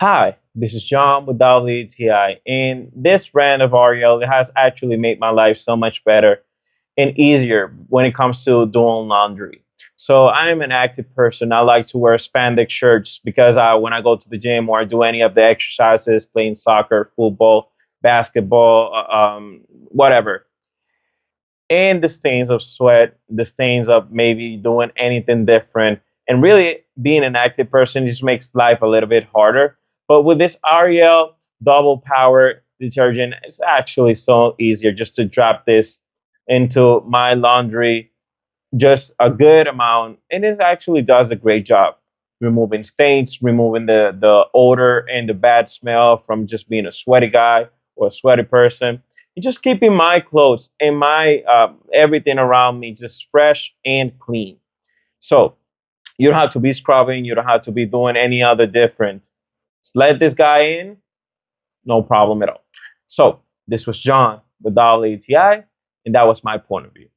Hi, this is John with WTI, and this brand of Ariel has actually made my life so much better and easier when it comes to doing laundry. So I'm an active person. I like to wear spandex shirts because when I go to the gym or I do any of the exercises, playing soccer, football, basketball, whatever, and the stains of sweat, the stains of maybe doing anything different. And really, being an active person just makes life a little bit harder. But with this Ariel double power detergent, it's actually so easier just to drop this into my laundry, just a good amount, and it actually does a great job removing stains, removing the odor and the bad smell from just being a sweaty guy or a sweaty person, and just keeping my clothes and my everything around me just fresh and clean. So you don't have to be scrubbing, you don't have to be doing any other different. Just let this guy in, no problem at all. So this was John with ATI, and that was my point of view.